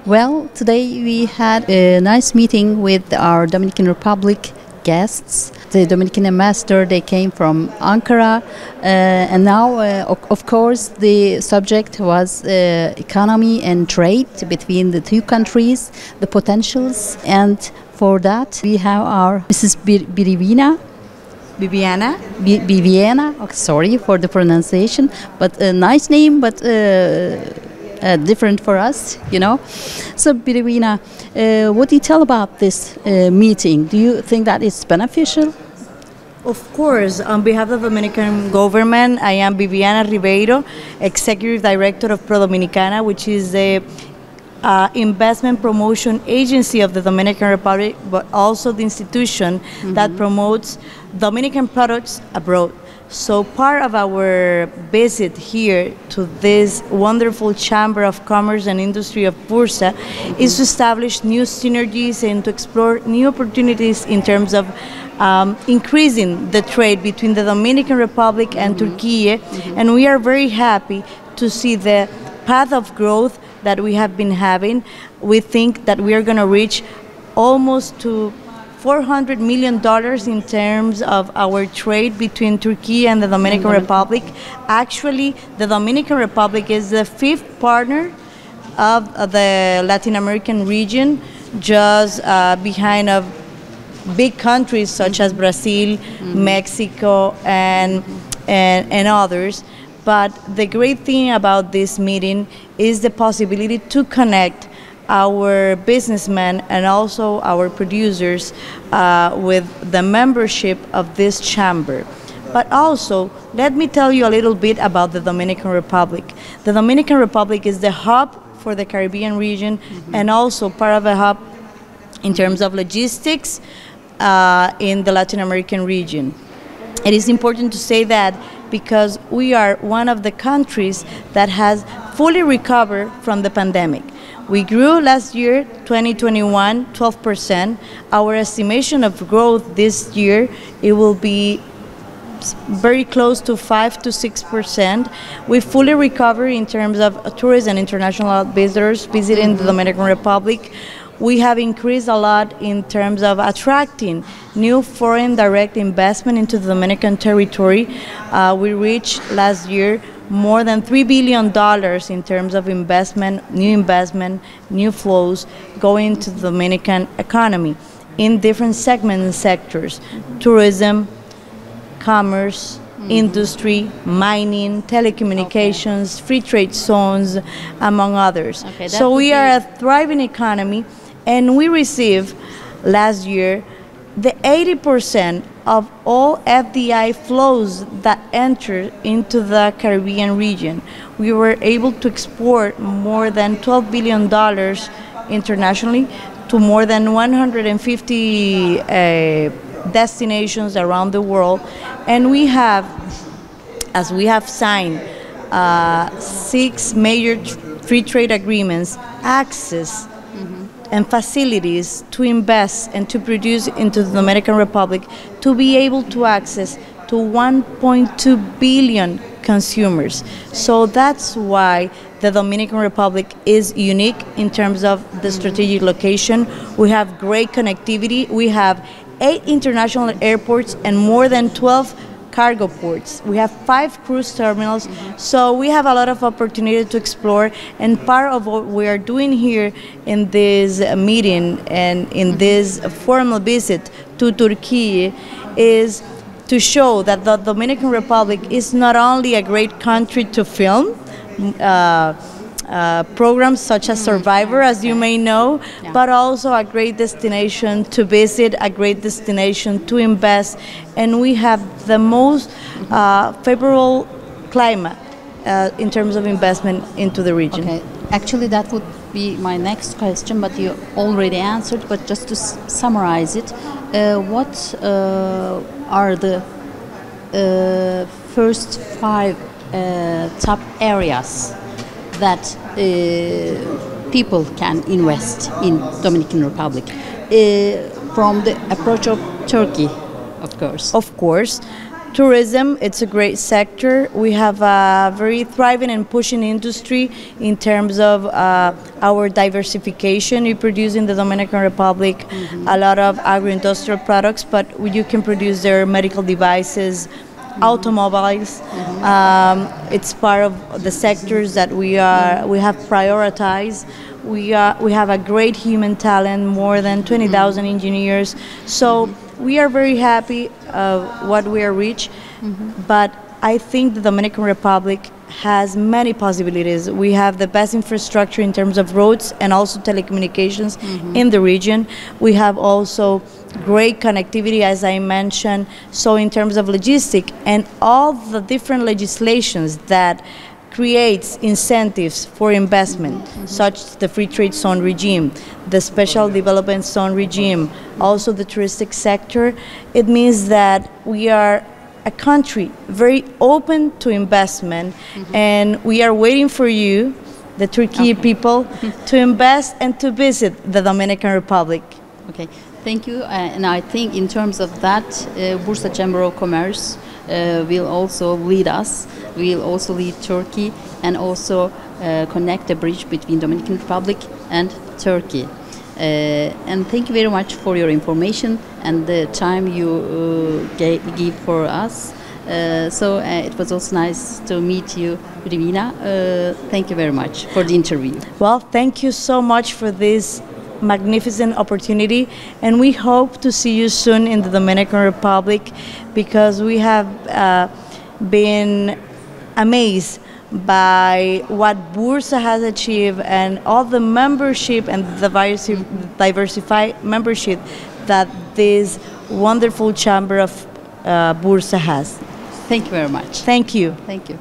Well, today we had a nice meeting with our Dominican Republic guests. The Dominican ambassador, they came from Ankara, and now, of course, the subject was economy and trade between the two countries, the potentials, and for that we have our Mrs. Viviana. Okay, sorry for the pronunciation, but a nice name, but different for us, you know. So, Birivina, what do you tell about this meeting? Do you think that it's beneficial? Of course, on behalf of the Dominican government, I am Viviana Ribeiro, Executive Director of Pro Dominicana, which is the investment promotion agency of the Dominican Republic, but also the institution that promotes Dominican products abroad. So part of our visit here to this wonderful Chamber of Commerce and Industry of Bursa is to establish new synergies and to explore new opportunities in terms of increasing the trade between the Dominican Republic and Turkey. And we are very happy to see the path of growth that we have been having. We think that we are going to reach almost to $400 million in terms of our trade between Turkey and the Dominican Republic. Actually, the Dominican Republic is the 5th partner of the Latin American region, just behind of big countries such as Brazil, Mexico, and others. But the great thing about this meeting is the possibility to connect our businessmen and also our producers with the membership of this chamber. But also, let me tell you a little bit about the Dominican Republic. The Dominican Republic is the hub for the Caribbean region and also part of a hub in terms of logistics in the Latin American region. It is important to say that because we are one of the countries that has fully recovered from the pandemic. We grew last year, 2021, 12%. Our estimation of growth this year, it will be very close to 5 to 6%. We fully recovered in terms of tourists and international visitors visiting the Dominican Republic. We have increased a lot in terms of attracting new foreign direct investment into the Dominican territory. We reached last year more than $3 billion in terms of investment, new flows going to the Dominican economy in different segments and sectors: tourism, commerce, industry, mining, telecommunications, free trade zones, among others. Okay, so we are a thriving economy, and we received last year the 80% of all FDI flows that entered into the Caribbean region. We were able to export more than $12 billion internationally to more than 150 destinations around the world. And we have, as we have signed 6 major free trade agreements, access and facilities to invest and to produce into the Dominican Republic, to be able to access to 1.2 billion consumers. So that's why the Dominican Republic is unique in terms of the strategic location. We have great connectivity. We have 8 international airports and more than 12 cargo ports. We have 5 cruise terminals, so we have a lot of opportunity to explore. And part of what we are doing here in this meeting and in this formal visit to Turkey is to show that the Dominican Republic is not only a great country to film programs such as Survivor, as you may know, but also a great destination to visit, a great destination to invest, and we have the most favorable climate in terms of investment into the region. Okay. Actually, that would be my next question, but you already answered. But just to summarize it, what are the first 5 top areas that people can invest in Dominican Republic from the approach of Turkey, of course? Of course. Tourism, it's a great sector. We have a very thriving and pushing industry in terms of our diversification. We produce in the Dominican Republic a lot of agro-industrial products, but you can produce their medical devices, automobiles. It's part of the sectors that we have prioritized. We have a great human talent, more than 20,000 engineers. So we are very happy of what we are reached, but I think the Dominican Republic has many possibilities. We have the best infrastructure in terms of roads and also telecommunications in the region. We have also great connectivity, as I mentioned, so in terms of logistics and all the different legislations that creates incentives for investment, such as the free trade zone regime, the special development zone regime, also the touristic sector. It means that we are a country very open to investment, and we are waiting for you, the Turkey people, to invest and to visit the Dominican Republic. Okay, thank you. And I think in terms of that, Bursa Chamber of Commerce will also lead us, will also lead Turkey, and also connect the bridge between Dominican Republic and Turkey. And thank you very much for your information and the time you give for us. So it was also nice to meet you, Rivina. Thank you very much for the interview. Well, thank you so much for this magnificent opportunity, and we hope to see you soon in the Dominican Republic, because we have been amazed by what Bursa has achieved and all the membership and the diversified membership that this wonderful chamber of Bursa has. Thank you very much. Thank you. Thank you.